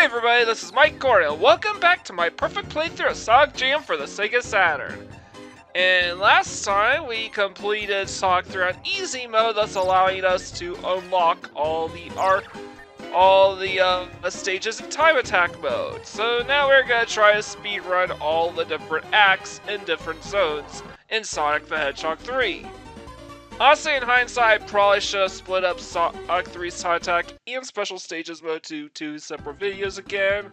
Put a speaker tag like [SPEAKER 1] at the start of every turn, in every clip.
[SPEAKER 1] everybody, this is Mike Gordon. Welcome back to my perfect playthrough of Sonic Jam for the Sega Saturn. And last time we completed Sonic 3 on easy mode, thus allowing us to unlock all the stages in time attack mode. So now we're gonna try to speedrun all the different acts in different zones in Sonic the Hedgehog 3. Honestly, in hindsight, I probably should have split up Sonic 3's time attack and special stages mode to two separate videos again.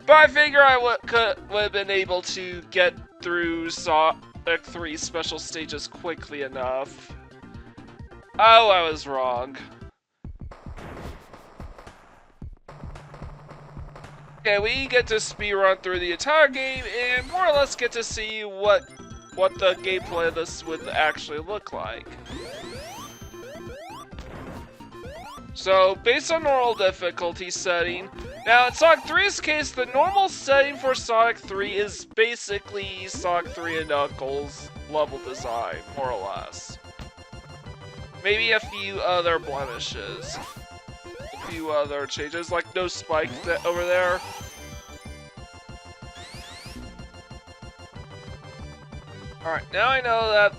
[SPEAKER 1] But I figure I would have been able to get through Sonic 3's special stages quickly enough. Oh, I was wrong. Okay, we get to speedrun through the entire game and more or less get to see what the gameplay of this would actually look like. So, based on normal difficulty setting, now in Sonic 3's case, the normal setting for Sonic 3 is basically Sonic 3 and Knuckles level design, more or less. Maybe a few other blemishes. A few other changes, like no spike over there. Alright, now I know that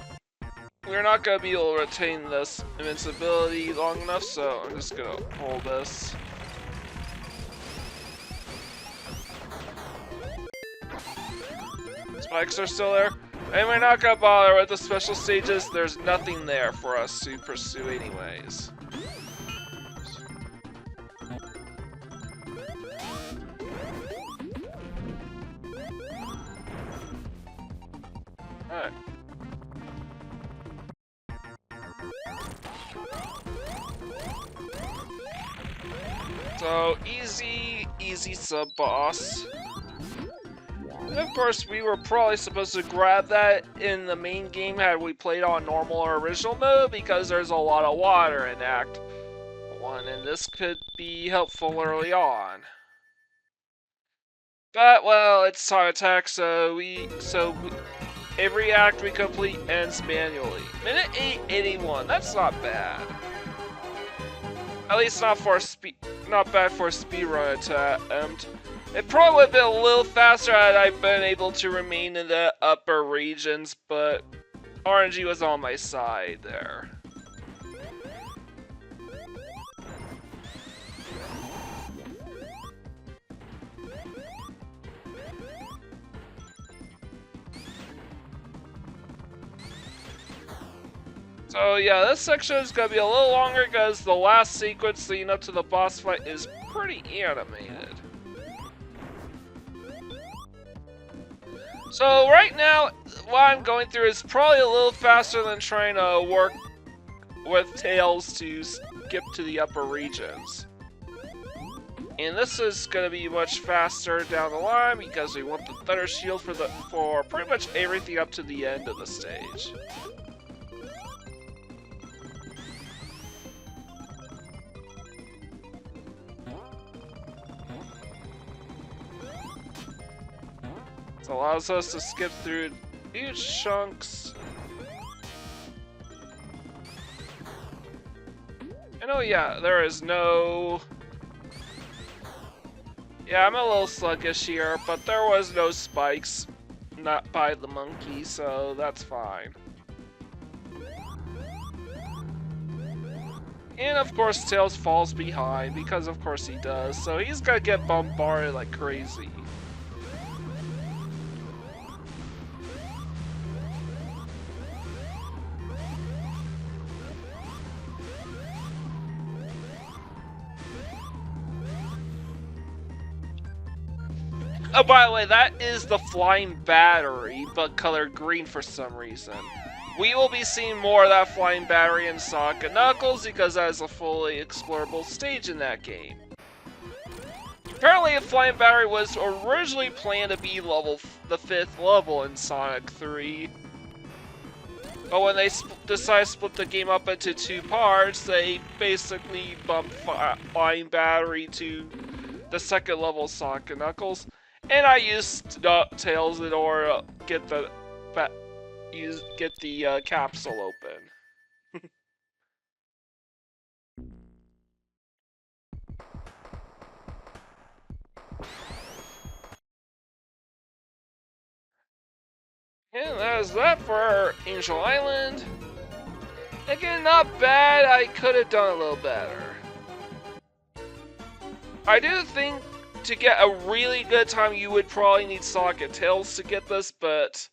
[SPEAKER 1] we're not going to be able to retain this invincibility long enough, so I'm just going to hold this. Spikes are still there. And we're not going to bother with the special stages, there's nothing there for us to pursue anyways. Alright. So, easy sub-boss. And of course, we were probably supposed to grab that in the main game had we played on normal or original mode, because there's a lot of water in Act 1, and this could be helpful early on. But, well, it's time attack, so every act we complete ends manually. Minute 8:81, that's not bad. At least not bad for a speedrun attempt. It probably would have been a little faster had I been able to remain in the upper regions, but RNG was on my side there. So yeah, this section is going to be a little longer because the last sequence leading up to the boss fight is pretty animated. So right now, what I'm going through is probably a little faster than trying to work with Tails to skip to the upper regions. And this is going to be much faster down the line because we want the Thunder Shield for pretty much everything up to the end of the stage. It allows us to skip through huge chunks. And oh yeah, there is no... Yeah, I'm a little sluggish here, but there was no spikes, not by the monkey, so that's fine. And of course Tails falls behind, because of course he does, so he's gonna get bombarded like crazy. Oh, by the way, that is the flying battery, but colored green for some reason. We will be seeing more of that flying battery in Sonic and Knuckles because that is a fully explorable stage in that game. Apparently, the flying battery was originally planned to be the 5th level in Sonic 3. But when they decided to split the game up into 2 parts, they basically bumped flying battery to the 2nd level of Sonic and Knuckles. And I used Tails in order to get the capsule open. And that is that for Angel Island. Again, not bad. I could have done a little better. I do think to get a really good time, you would probably need Sonic and Tails to get this, but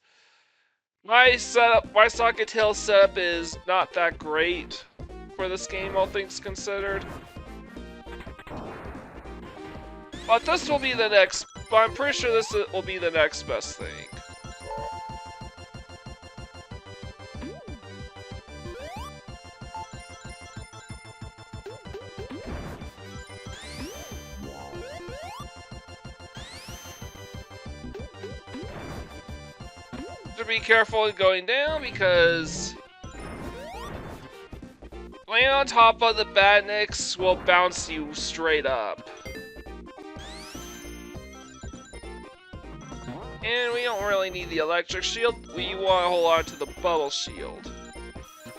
[SPEAKER 1] my Sonic and Tails setup is not that great for this game, all things considered. But this will be the next. But I'm pretty sure this will be the next best thing. To be careful going down because laying on top of the badniks will bounce you straight up. And we don't really need the electric shield, we want to hold on to the bubble shield.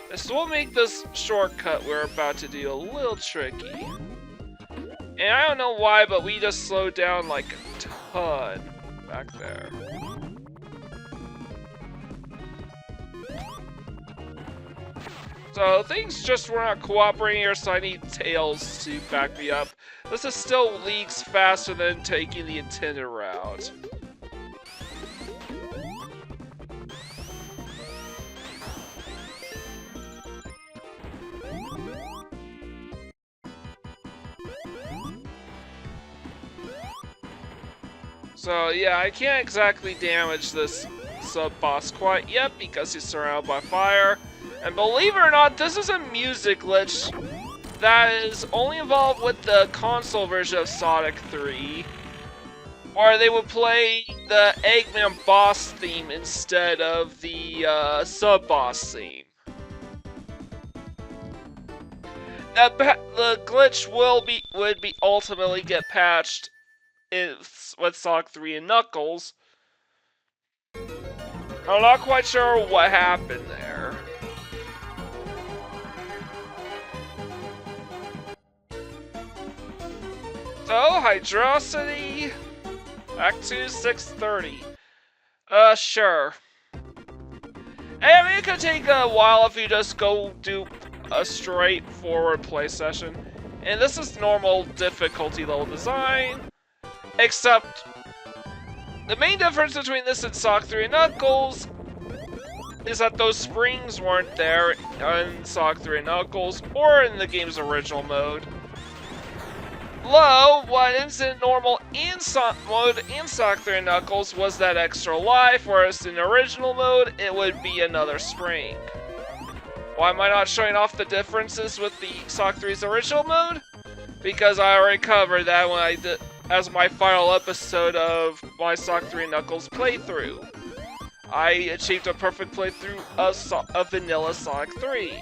[SPEAKER 1] This will make this shortcut we're about to do a little tricky. And I don't know why, but we just slowed down like a ton back there. So things just were not cooperating here, so I need Tails to back me up. This is still leagues faster than taking the intended route. So yeah, I can't exactly damage this sub-boss quite yet because he's surrounded by fire. And believe it or not, this is a music glitch that is only involved with the console version of Sonic 3. Or they would play the Eggman boss theme instead of the sub-boss theme. The glitch would be ultimately get patched with Sonic 3 and Knuckles. I'm not quite sure what happened there. So, Hydrosity, back to 630. Sure. Hey, I mean, it could take a while if you just go do a straightforward play session. And this is normal difficulty level design, except the main difference between this and Sonic 3 and Knuckles is that those springs weren't there in Sonic 3 and Knuckles or in the game's original mode. Low, what is in normal in mode in Sonic 3 and Knuckles was that extra life, whereas in original mode, it would be another spring. Why am I not showing off the differences with the Sonic 3's original mode? Because I already covered that when I did as my final episode of my Sonic 3 and Knuckles playthrough. I achieved a perfect playthrough of vanilla Sonic 3.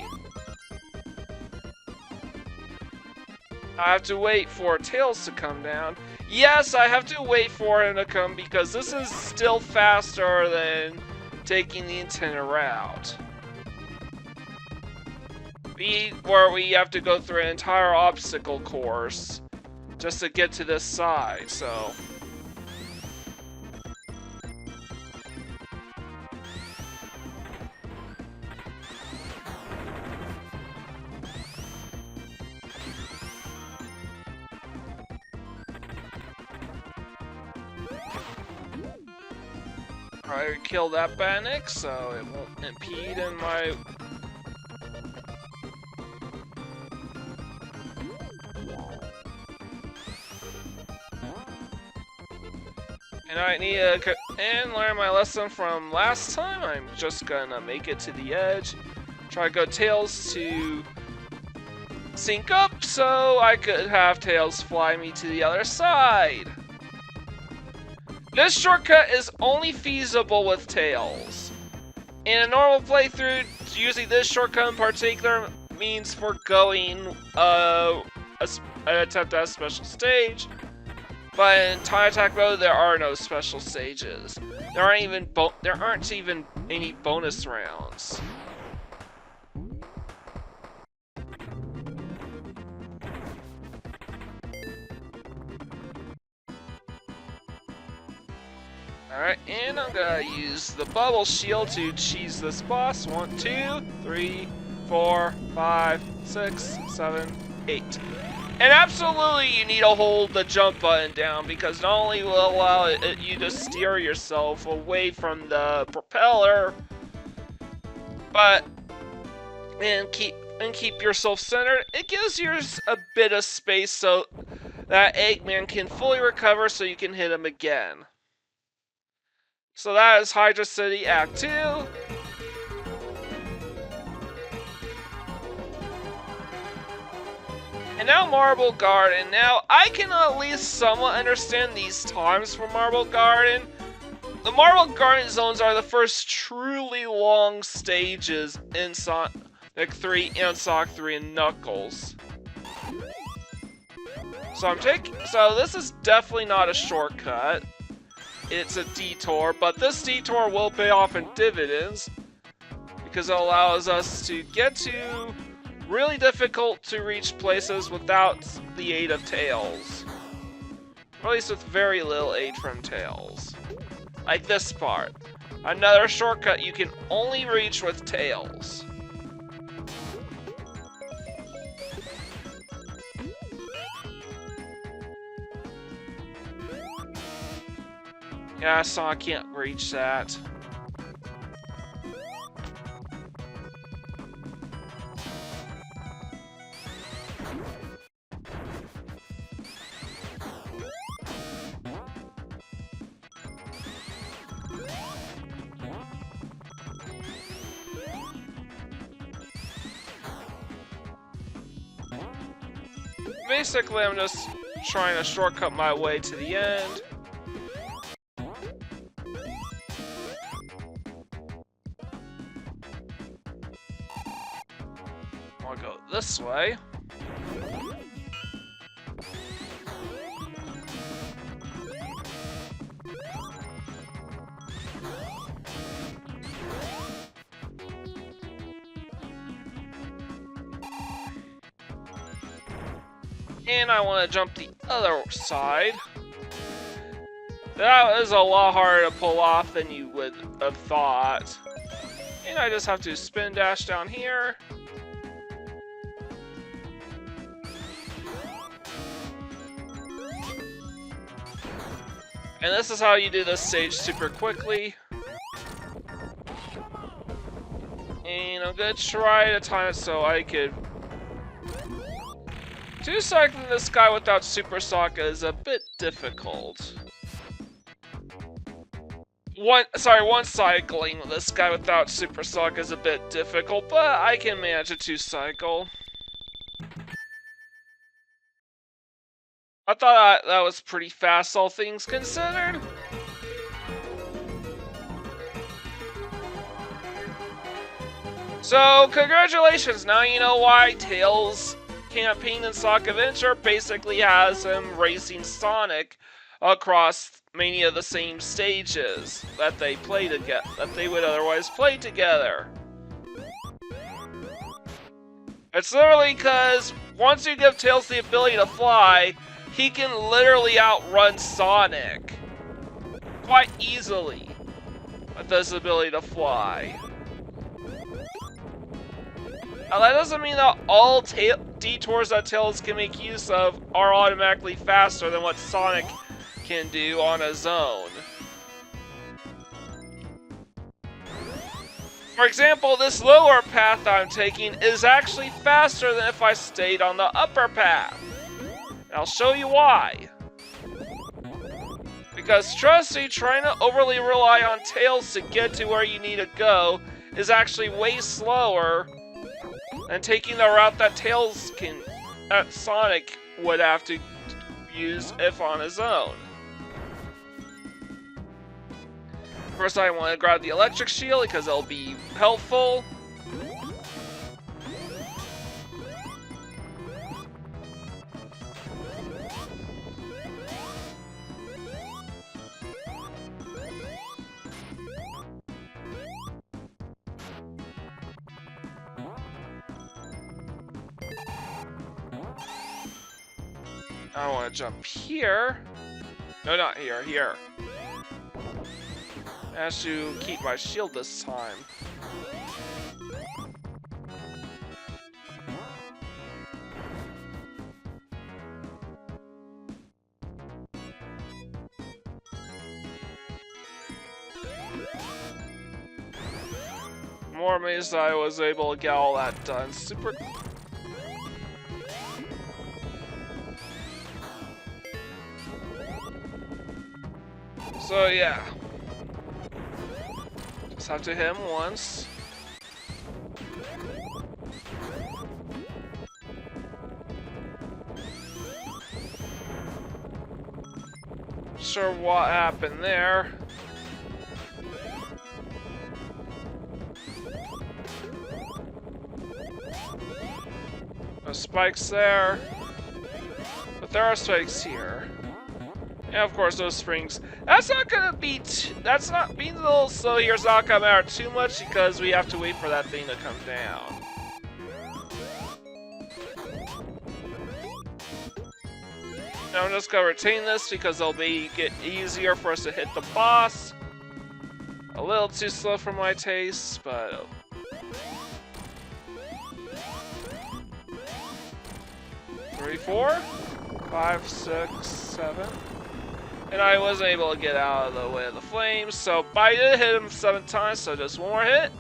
[SPEAKER 1] I have to wait for Tails to come down. Yes, I have to wait for him to come because this is still faster than taking the intended route. Where we have to go through an entire obstacle course just to get to this side, so. I killed that Bannock, so it won't impede in my... And I need to learn my lesson from last time. I'm just gonna make it to the edge. Try to go Tails to sync up so I could have Tails fly me to the other side. This shortcut is only feasible with Tails. In a normal playthrough, using this shortcut in particular means forgoing an attempt at a special stage. But in Time Attack mode, there are no special stages. There aren't even any bonus rounds. Alright, and I'm gonna use the bubble shield to cheese this boss. 1, 2, 3, 4, 5, 6, 7, 8. And absolutely you need to hold the jump button down because not only will it allow you to steer yourself away from the propeller, but and keep yourself centered, it gives you a bit of space so that Eggman can fully recover so you can hit him again. So that is Hydra City Act 2. And now Marble Garden. Now, I can at least somewhat understand these times for Marble Garden. The Marble Garden zones are the first truly long stages in Sonic 3 and Sonic 3 and Knuckles. So this is definitely not a shortcut. It's a detour, but this detour will pay off in dividends because it allows us to get to really difficult to reach places without the aid of Tails. Or at least with very little aid from Tails. Like this part. Another shortcut you can only reach with Tails. Yeah, so I can't reach that. Basically, I'm just trying to shortcut my way to the end. I'll go this way. And I want to jump the other side. That is a lot harder to pull off than you would have thought. And I just have to spin dash down here. And this is how you do this stage super quickly. And I'm gonna try to time it so I could... Two-cycling this guy without Super Sokka is a bit difficult. One-cycling this guy without Super Sokka is a bit difficult, but I can manage a two-cycle. I thought that was pretty fast, all things considered. So, congratulations! Now you know why Tails' campaign in Sonic Adventure basically has him racing Sonic across many of the same stages that they play together, that they would otherwise play together. It's literally because once you give Tails the ability to fly, he can literally outrun Sonic quite easily with this ability to fly. Now that doesn't mean that all detours that Tails can make use of are automatically faster than what Sonic can do on his own. For example, this lower path I'm taking is actually faster than if I stayed on the upper path. And I'll show you why. Because trust me, trying to overly rely on Tails to get to where you need to go is actually way slower than taking the route that that Sonic would have to use if on his own. First I want to grab the electric shield because it'll be helpful. I want to jump here. No, not here, here. I have to keep my shield this time. More amazed I was able to get all that done. Super. So yeah. Just have to hit him once. Sure what happened there. No spikes there. But there are spikes here. And of course those springs. That's not gonna be that's not being a little slow here is not gonna matter too much because we have to wait for that thing to come down. Now I'm just gonna retain this because it'll make it easier for us to hit the boss. A little too slow for my taste, but 3, 4, 5, 6, 7. And I wasn't able to get out of the way of the flames, so I did hit him 7 times, so just one more hit.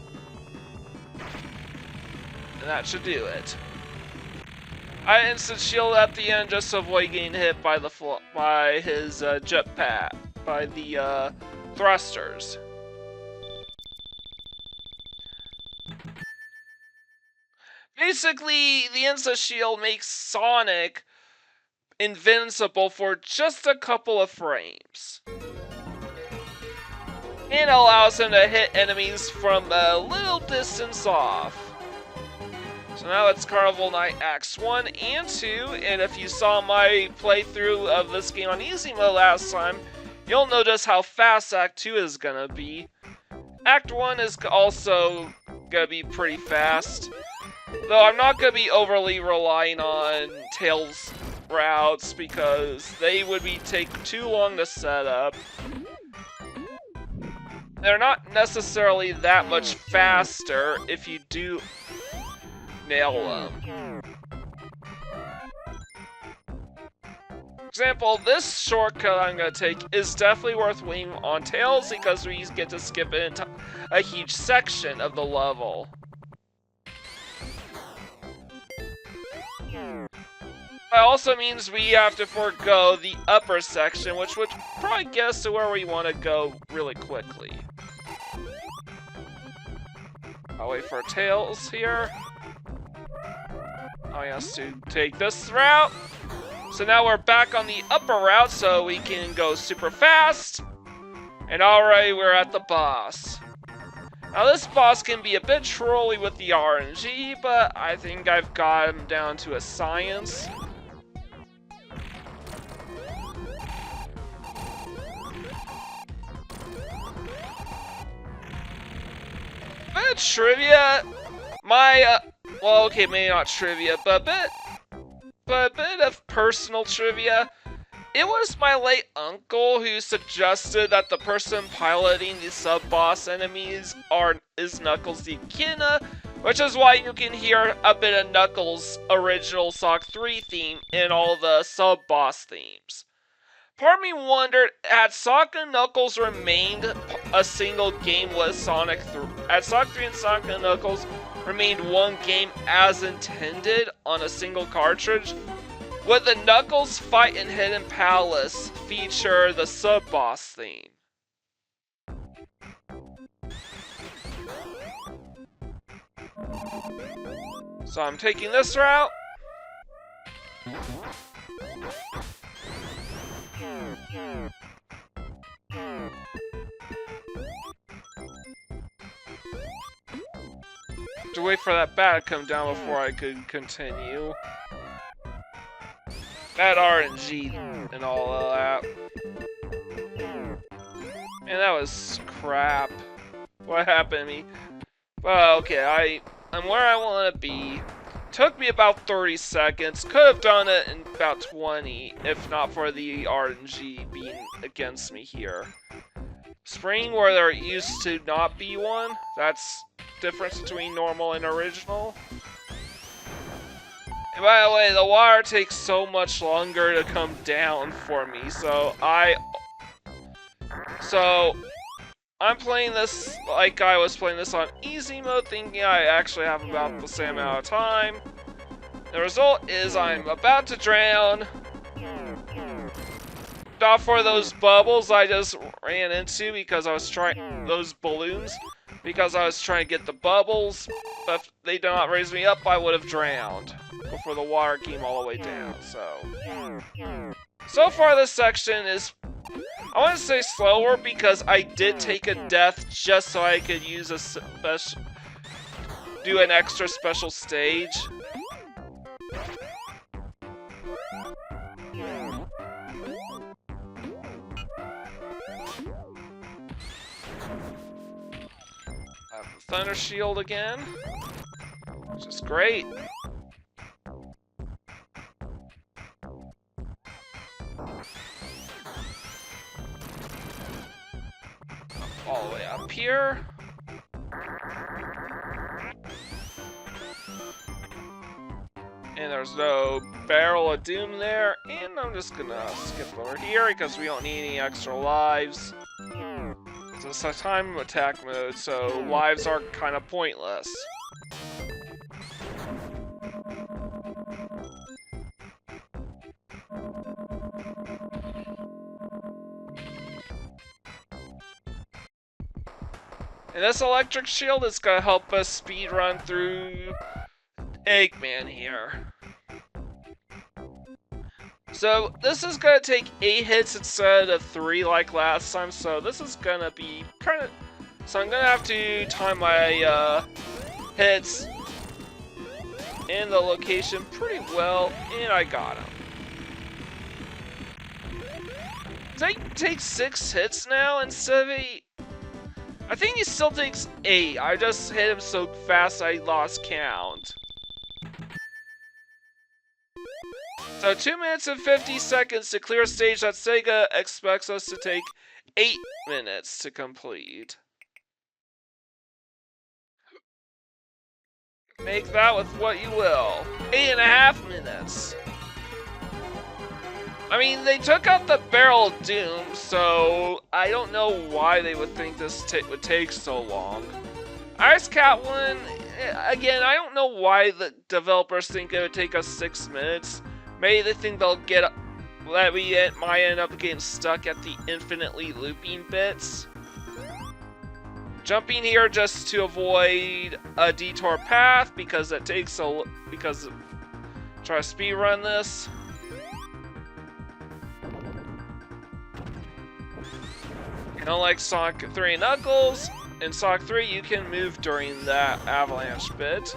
[SPEAKER 1] And that should do it. I instant shield at the end just to avoid getting hit by the his jetpack, by the thrusters. Basically, the instant shield makes Sonic invincible for just a couple of frames. And allows him to hit enemies from a little distance off. So now it's Carnival Night Acts 1 and 2, and if you saw my playthrough of this game on easy mode last time, you'll notice how fast Act 2 is gonna be. Act 1 is also gonna be pretty fast, though I'm not gonna be overly relying on Tails routes because they would take too long to set up. They're not necessarily that much faster if you do nail them. For example, this shortcut I'm going to take is definitely worth waiting on Tails because we get to skip into a huge section of the level. That also means we have to forego the upper section, which would probably get us to where we want to go really quickly. I'll wait for Tails here. Oh, he has to take this route. So now we're back on the upper route so we can go super fast. And alright, we're at the boss. Now this boss can be a bit trolly with the RNG, but I think I've got him down to a science. Bit of trivia, well, okay, maybe not trivia, but a bit of personal trivia. It was my late uncle who suggested that the person piloting the sub-boss enemies is Knuckles the Echidna, which is why you can hear a bit of Knuckles' original Sonic 3 theme in all the sub-boss themes. Part of me wondered, had Sonic and Knuckles remained a single game with Sonic 3, had Sonic 3 and Sonic and Knuckles remained one game as intended on a single cartridge, would the Knuckles fight in Hidden Palace feature the sub-boss theme? So I'm taking this route. To wait for that bat to come down before I could continue. That RNG and all of that. Man, that was crap. What happened to me? Well, okay, I'm where I want to be. Took me about 30 seconds. Could have done it in about 20, if not for the RNG being against me here. spring where there used to not be one. That's the difference between normal and original. And by the way, the water takes so much longer to come down for me, so I'm playing this like I was playing this on easy mode, thinking I actually have about the same amount of time. The result is I'm about to drown. Not for those bubbles I just ran into because I was trying those balloons because I was trying to get the bubbles, but if they did not raise me up, I would have drowned before the water came all the way down. So far this section is, I want to say slower because I did take a death just so I could use do an extra special stage. I have the Thunder Shield again, which is great. All the way up here. And there's no Barrel of Doom there. And I'm just gonna skip over here because we don't need any extra lives. It's a time attack mode, so lives are kind of pointless. And this electric shield is gonna help us speed run through Eggman here. So this is gonna take 8 hits instead of 3 like last time, so this is gonna be kind of... So I'm gonna have to time my hits in the location pretty well, and I got him. Does he take 6 hits now instead of 8? I think he still takes 8. I just hit him so fast I lost count. So 2 minutes and 50 seconds to clear a stage that Sega expects us to take 8 minutes to complete. Make that with what you will. 8.5 minutes. I mean, they took out the Barrel of Doom, so I don't know why they would think this would take so long. Ice Cat one, again, I don't know why the developers think it would take us 6 minutes. Maybe they think they'll get that we might end up getting stuck at the infinitely looping bits. Jumping here just to avoid a detour path because it takes try to speed run this. And unlike Sonic 3 and Knuckles, in Sonic 3 you can move during that avalanche bit,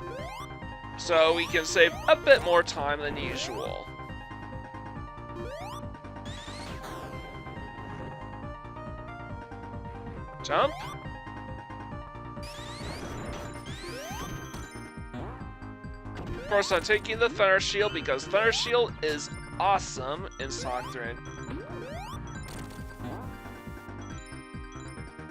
[SPEAKER 1] so we can save a bit more time than usual. Jump. Of course, I'm taking the Thunder Shield because Thunder Shield is awesome in Sonic 3.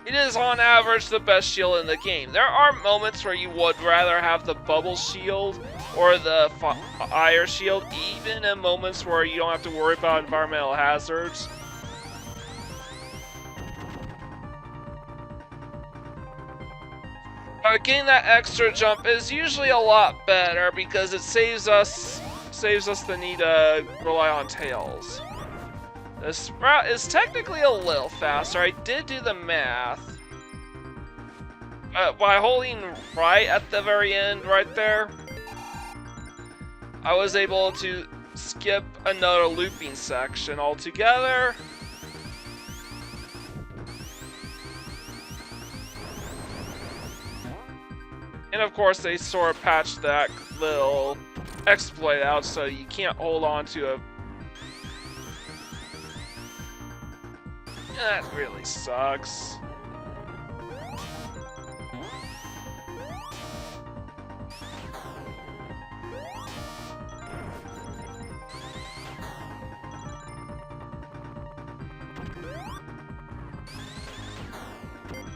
[SPEAKER 1] It is on average the best shield in the game. There are moments where you would rather have the Bubble Shield or the Fire Shield, even in moments where you don't have to worry about environmental hazards. Getting that extra jump is usually a lot better because it saves us the need to rely on tails. This route is technically a little faster. I did do the math. By holding right at the very end right there, I was able to skip another looping section altogether. And of course they sort of patched that little exploit out so you can't hold on to a... That really sucks.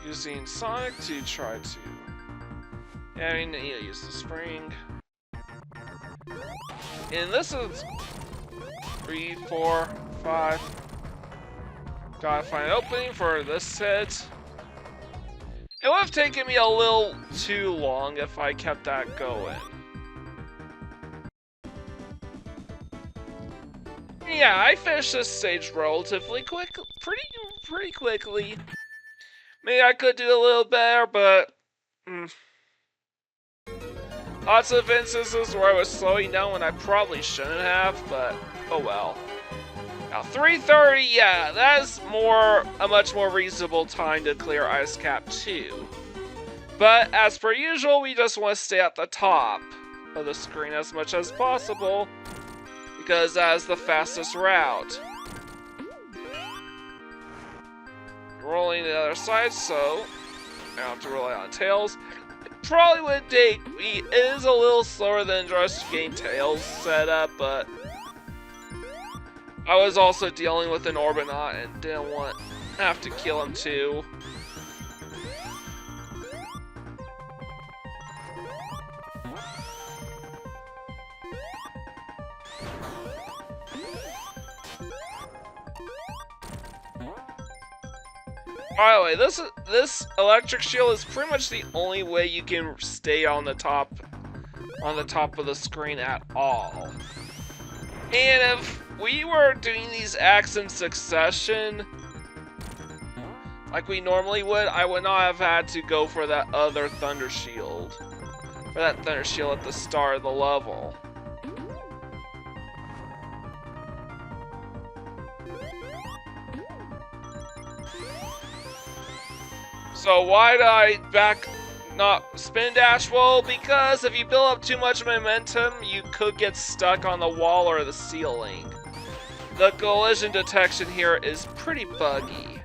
[SPEAKER 1] Using Sonic to try to... Yeah, I mean, use the spring. And this is 3, 4, 5. Gotta find an opening for this hit. It would have taken me a little too long if I kept that going. Yeah, I finished this stage relatively pretty quickly. Maybe I could do a little better, but lots of instances where I was slowing down when I probably shouldn't have, but oh well. Now 3:30, yeah, that's a much more reasonable time to clear Ice Cap 2. But as per usual, we just want to stay at the top of the screen as much as possible, because that is the fastest route. Rolling the other side, so I don't have to rely on Tails. It probably would take me, it is a little slower than just getting Tails set up, but I was also dealing with an Orbinaut and didn't want to have to kill him too. By the way, this electric shield is pretty much the only way you can stay on the top of the screen at all. And if we were doing these acts in succession, like we normally would, I would not have had to go for that other Thunder Shield. For that Thunder Shield at the start of the level. So why did I not spin dash? Well, because if you build up too much momentum, you could get stuck on the wall or the ceiling. The collision detection here is pretty buggy.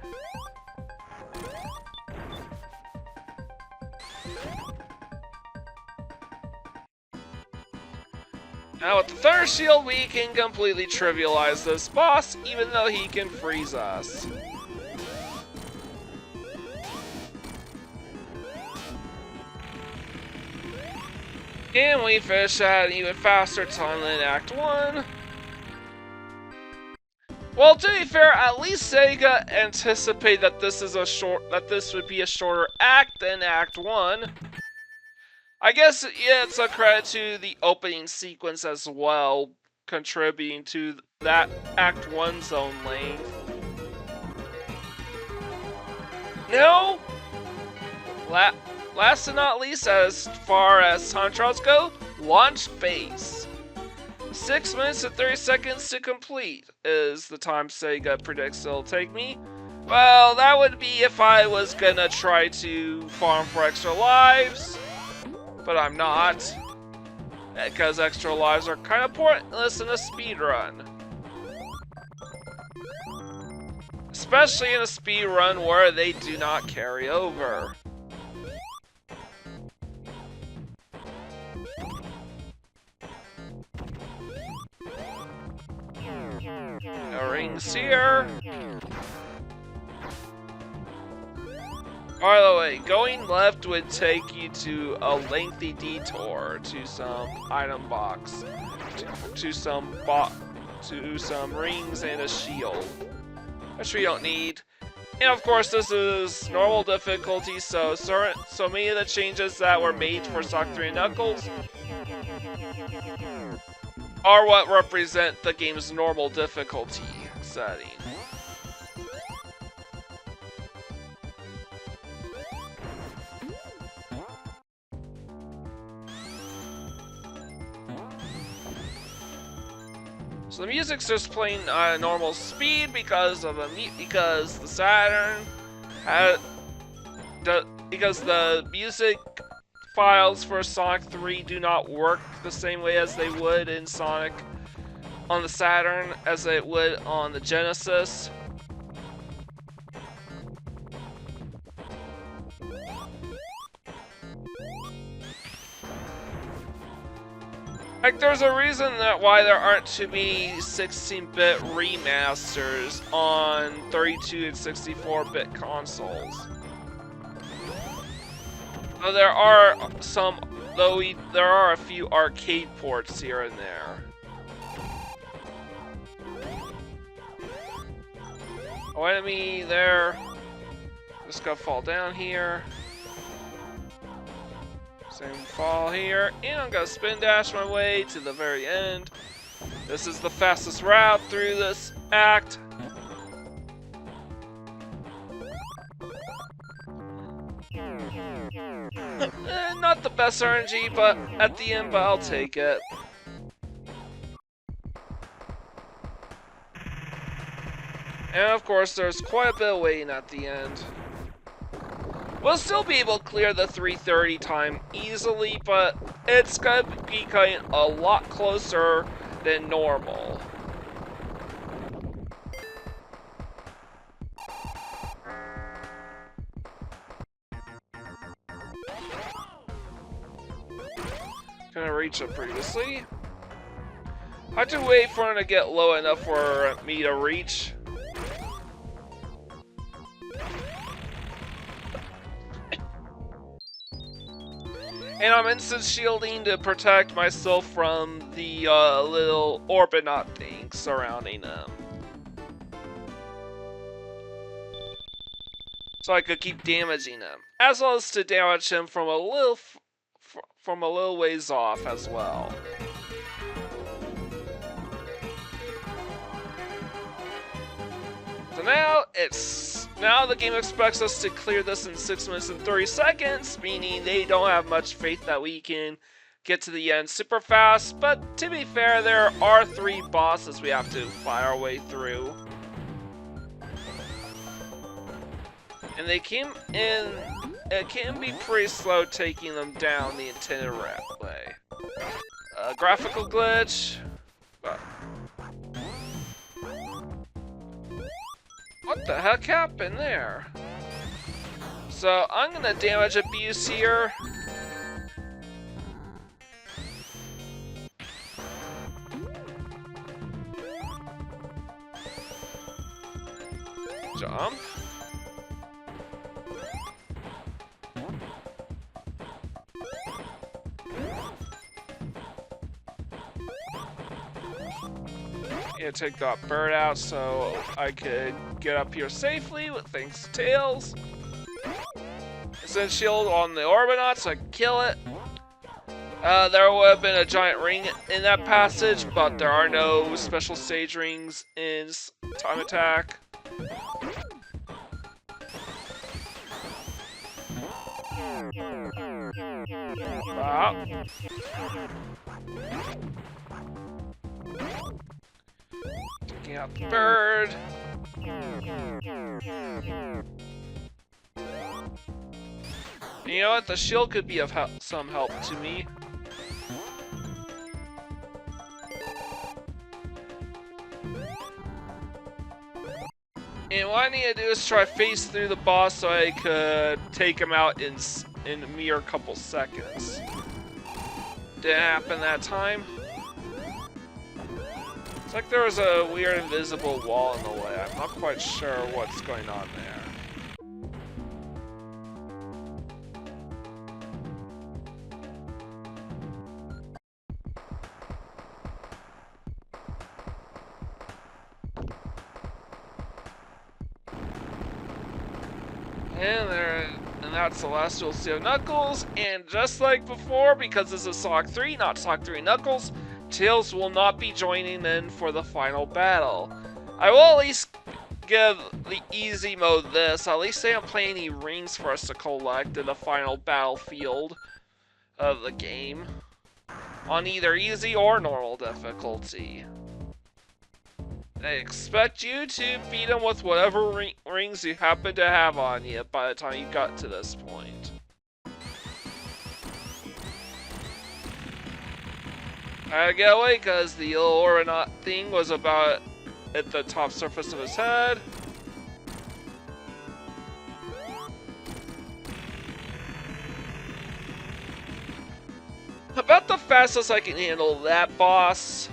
[SPEAKER 1] Now with the Thunder Shield, we can completely trivialize this boss, even though he can freeze us. And we finish at an even faster time than Act 1. Well, to be fair, at least Sega anticipated that this would be a shorter act than Act 1. I guess yeah, it's a credit to the opening sequence as well, contributing to that Act 1's own length. No! Last and not least, as far as time trials go, launch base. 6 minutes and 30 seconds to complete is the time Sega predicts it'll take me. Well, that would be if I was gonna try to farm for extra lives, but I'm not, because extra lives are kind of pointless in a speedrun. Especially in a speedrun where they do not carry over. No rings here. By the way, going left would take you to a lengthy detour to some item box, to some rings and a shield, which we don't need. And of course, this is normal difficulty, so many of the changes that were made for Sonic 3 and Knuckles are what represent the game's normal difficulty setting. So the music's just playing at a normal speed because the Saturn had because the music files for Sonic 3 do not work the same way as they would in Sonic on the Saturn as it would on the Genesis. Like, there's a reason why there aren't too many 16-bit remasters on 32 and 64-bit consoles. Though there are some, there are a few arcade ports here and there. Oh, enemy there. Just gotta fall down here. Same fall here, and I'm gonna spin dash my way to the very end. This is the fastest route through this act. Not the best RNG, but at the end, but I'll take it. And of course, there's quite a bit of waiting at the end. We'll still be able to clear the 3:30 time easily, but it's gonna be getting a lot closer than normal. Gonna reach it previously. I have to wait for him to get low enough for me to reach. And I'm instant shielding to protect myself from the little Orbinaut thing surrounding him. So I could keep damaging him, as well as to damage him from a little ways off as well. So now the game expects us to clear this in 6 minutes and 30 seconds, meaning they don't have much faith that we can get to the end super fast. But to be fair, there are 3 bosses we have to fight our way through. And they came in, it can be pretty slow taking them down the intended way. Graphical glitch. What the heck happened there? So I'm gonna damage abuse here. Jump. Yeah, take that bird out so I could get up here safely with thanks to Tails. Send shield on the Orbinaut so I can kill it. There would have been a giant ring in that passage, but there are no special stage rings in Time Attack. Wow. Taking out the bird. You know what? The shield could be of some help to me. And what I need to do is try to phase through the boss so I could take him out in a mere couple seconds. Didn't happen that time. It's like there was a weird invisible wall in the way. I'm not quite sure what's going on there. And that's the last we'll see of Knuckles, and just like before, because this is Sonic 3, not Sonic 3 Knuckles, Tails will not be joining in for the final battle. I will at least give the easy mode this, at least they don't play any rings for us to collect in the final battlefield of the game, on either easy or normal difficulty. I expect you to beat them with whatever rings you happen to have on you by the time you got to this point. I had to get away because the little Orbinaut thing was about at the top surface of his head. About the fastest I can handle that boss.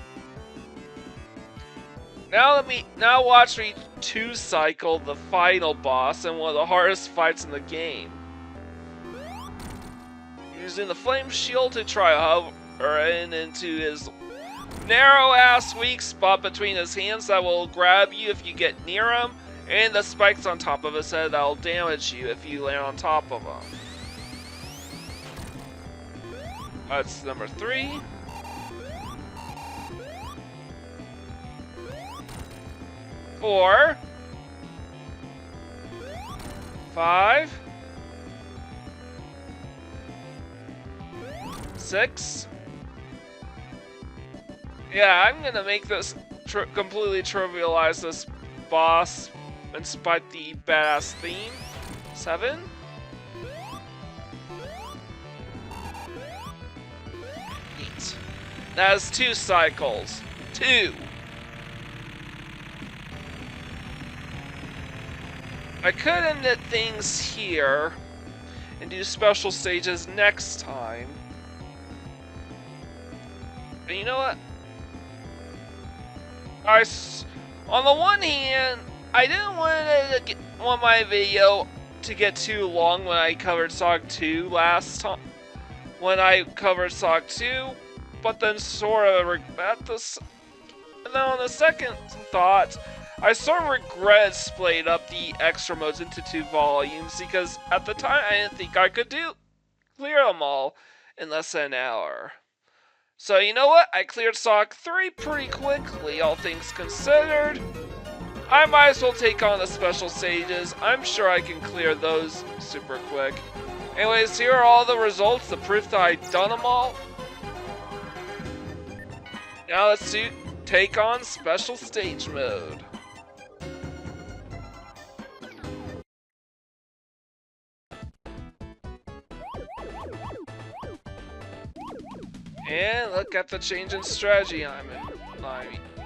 [SPEAKER 1] Now watch me 2-cycle the final boss and one of the hardest fights in the game. using the flame shield to try hovering into his narrow-ass weak spot between his hands that will grab you if you get near him, and the spikes on top of his head that will damage you if you land on top of him. That's number 3. 4. 5. 6. Yeah, I'm gonna make this completely trivialize this boss and spite the badass theme. 7. 8. That is 2 cycles. 2. I could end things here and do special stages next time. But you know what? On the one hand, I didn't want my video to get too long when I covered Sonic 2 last time. When I covered Sonic 2, but then sort of regret this. And then on the second thought, I sort of regret splitting up the extra modes into 2 volumes because at the time I didn't think I could clear them all in less than an hour. So you know what? I cleared Sonic 3 pretty quickly, all things considered. I might as well take on the special stages. I'm sure I can clear those super quick. Anyways, here are all the results, the proof that I've done them all. Now let's take on special stage mode. And look at the change in strategy I'm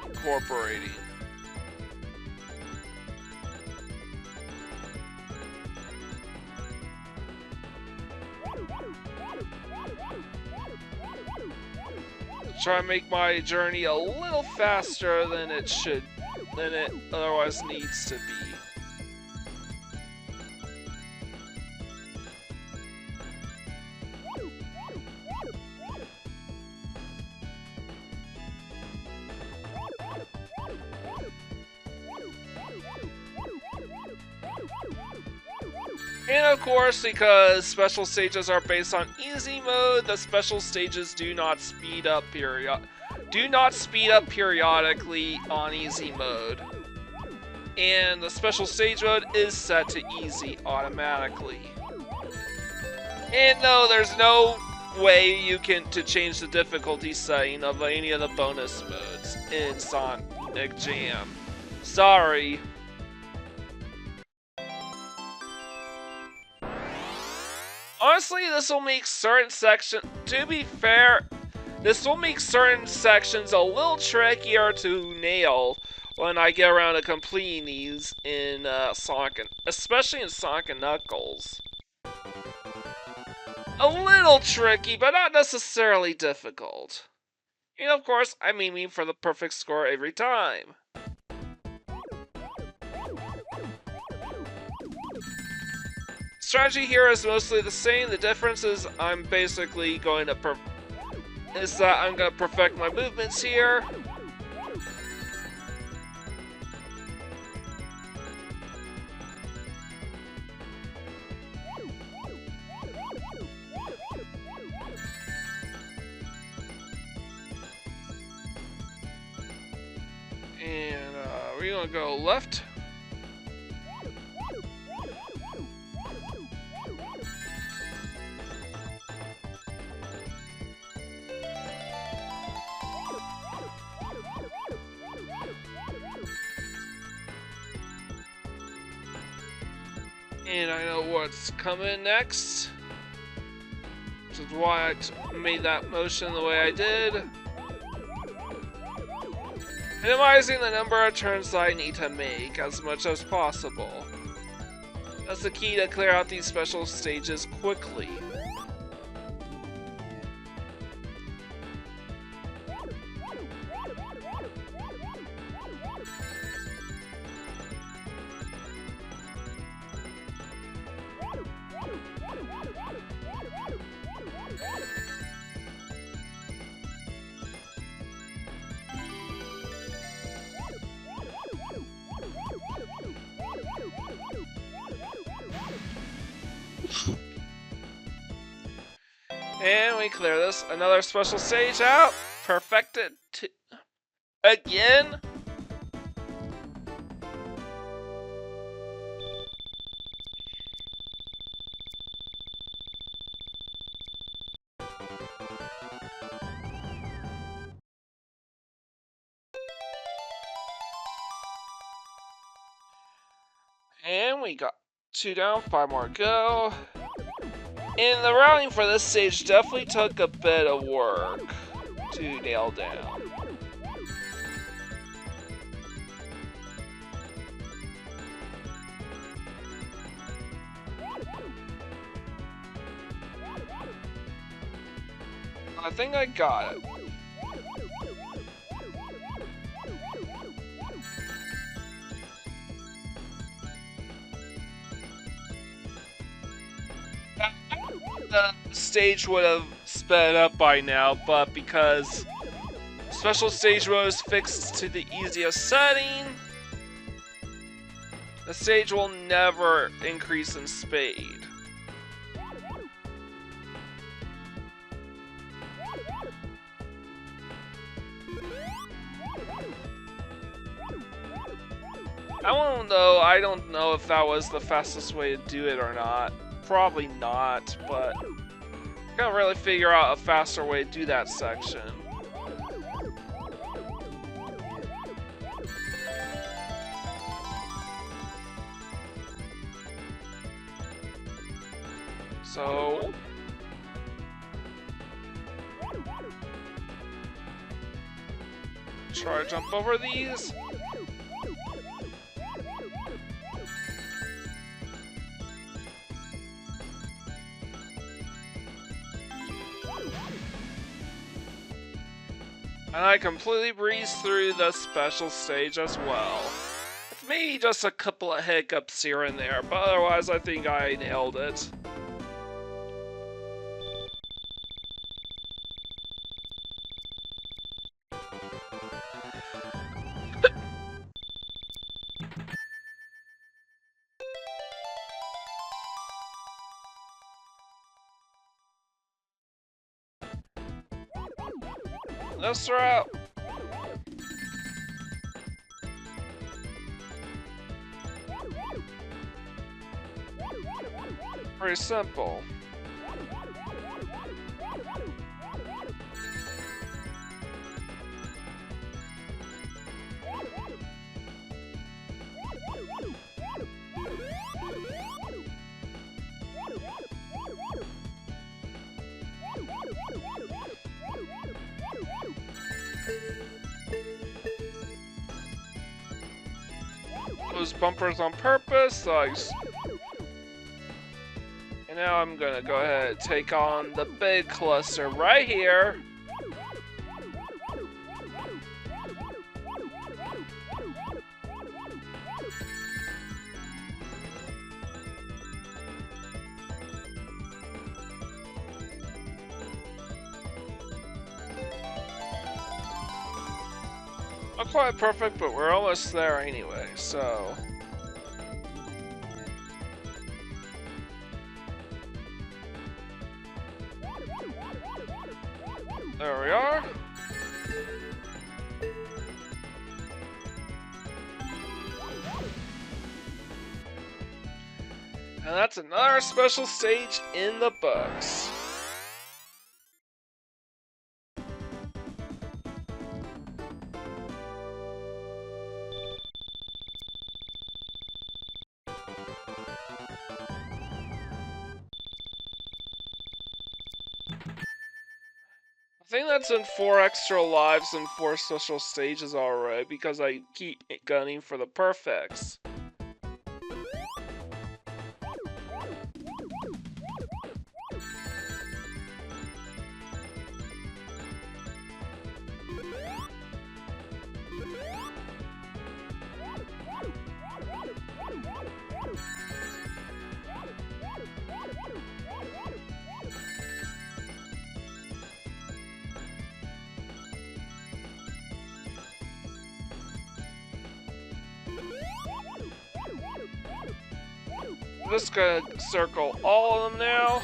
[SPEAKER 1] incorporating. Try to make my journey a little faster than it otherwise needs to be. And of course, because special stages are based on easy mode, the special stages do not speed up periodically on easy mode. And the special stage mode is set to easy automatically. And no, there's no way you can change the difficulty setting of any of the bonus modes in Sonic Jam. Sorry. Honestly, this will make certain sections, to be fair, this will make certain sections a little trickier to nail when I get around to completing these in Sonic, especially in Sonic and Knuckles. A little tricky, but not necessarily difficult. And of course, I'm aiming for the perfect score every time. Strategy here is mostly the same. The difference is I'm basically going to perfect my movements here. And we're gonna go left. And I know what's coming next, which is why I made that motion the way I did. Minimizing the number of turns that I need to make as much as possible. That's the key to clear out these special stages quickly. And we clear this. Another special stage out. Perfected again. And we got 2 down, 5 more to go. And the routing for this stage definitely took a bit of work to nail down. I think I got it. The stage would have sped up by now, but because special stage mode is fixed to the easiest setting, the stage will never increase in speed. I don't know if that was the fastest way to do it or not. Probably not, but I can't really figure out a faster way to do that section. So try to jump over these. And I completely breezed through the special stage as well. With maybe just a couple of hiccups here and there, but otherwise I think I nailed it. This route. Pretty simple. Those bumpers on purpose, and now I'm gonna go ahead and take on the big cluster right here. Not quite perfect, but we're almost there anyway, so... There we are. And that's another special stage in the books. I think that's in 4 extra lives and 4 special stages already, because I keep gunning for the perfects. just gonna circle all of them now.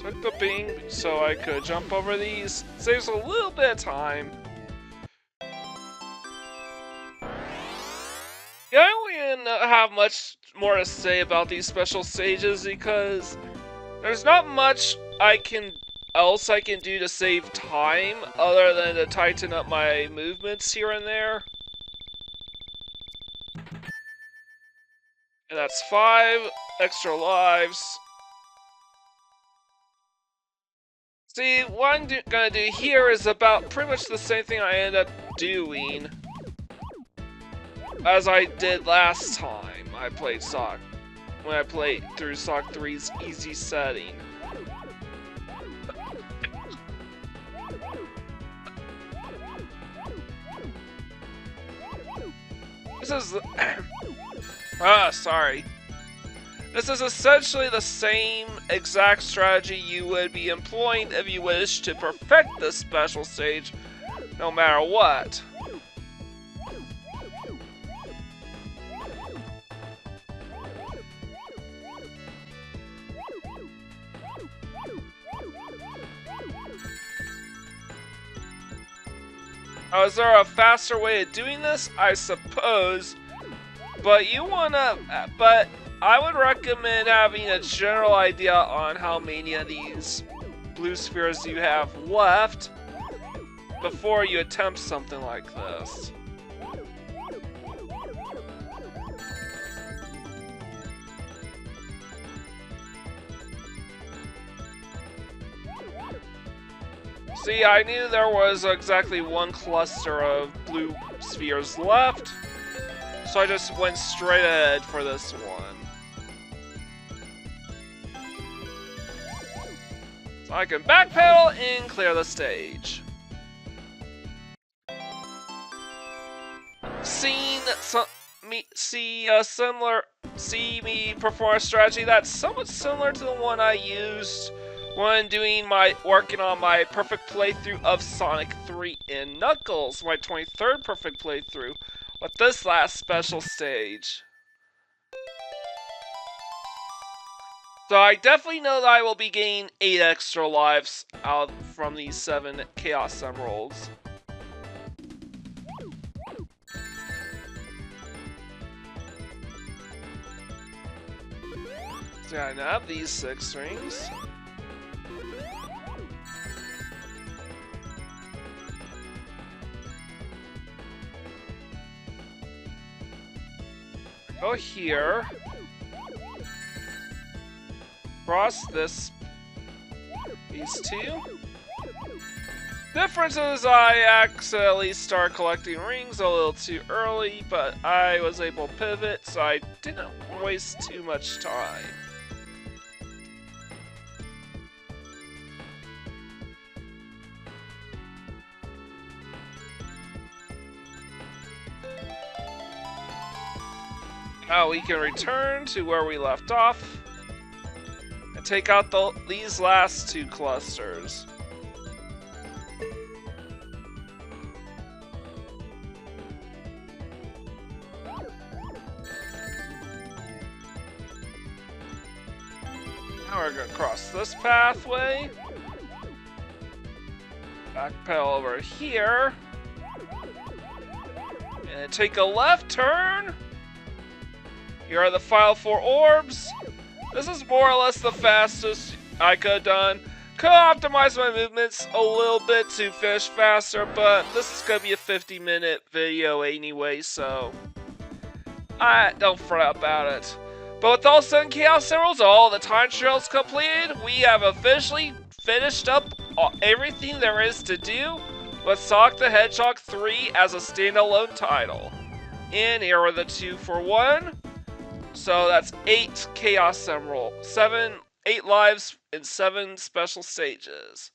[SPEAKER 1] Took the Bing so I could jump over these. Saves a little bit of time. Yeah, I don't even have much more to say about these special stages because there's not much else I can do to save time other than to tighten up my movements here and there. And that's 5 extra lives. See, what I'm gonna do here is about pretty much the same thing I ended up doing as I did last time I played Sock, when I played through Sock 3's easy setting. This is sorry. This is essentially the same exact strategy you would be employing if you wish to perfect this special stage, no matter what. Now, is there a faster way of doing this? I suppose. But I would recommend having a general idea on how many of these blue spheres you have left before you attempt something like this. See, I knew there was exactly one cluster of blue spheres left, so I just went straight ahead for this one. So I can backpedal and clear the stage. See me perform a strategy that's somewhat similar to the one I used when working on my perfect playthrough of Sonic 3 and Knuckles, my 23rd perfect playthrough, with this last special stage. So I definitely know that I will be gaining 8 extra lives out from these 7 Chaos Emeralds. So I now have these 6 rings. Go here. Cross these 2. Difference is I accidentally started collecting rings a little too early, but I was able to pivot, so I didn't waste too much time. Now we can return to where we left off and take out these last 2 clusters. Now we're going to cross this pathway, backpedal over here, and take a left turn. Here are the final 4 orbs. This is more or less the fastest I could have done. Could optimize my movements a little bit to finish faster, but this is going to be a 50-minute video anyway, so I don't fret about it. But with all 7 Chaos Emeralds, all the time trials completed, we have officially finished up everything there is to do with Sonic the Hedgehog 3 as a standalone title. And here are the 2 for 1. So that's 8 Chaos Emeralds, 7 8 lives in 7 special stages.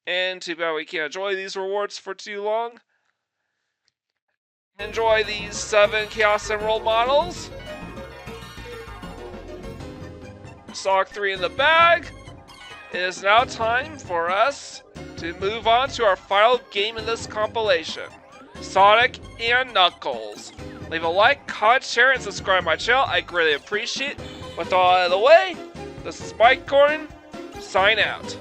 [SPEAKER 1] And too bad we can't enjoy these rewards for too long. Enjoy these 7 Chaos Emerald models. Stock 3 in the bag. It is now time for us to move on to our final game in this compilation, Sonic and Knuckles. Leave a like, comment, share, and subscribe to my channel. I greatly appreciate it. With all out of the way, this is Mike Gordon, sign out.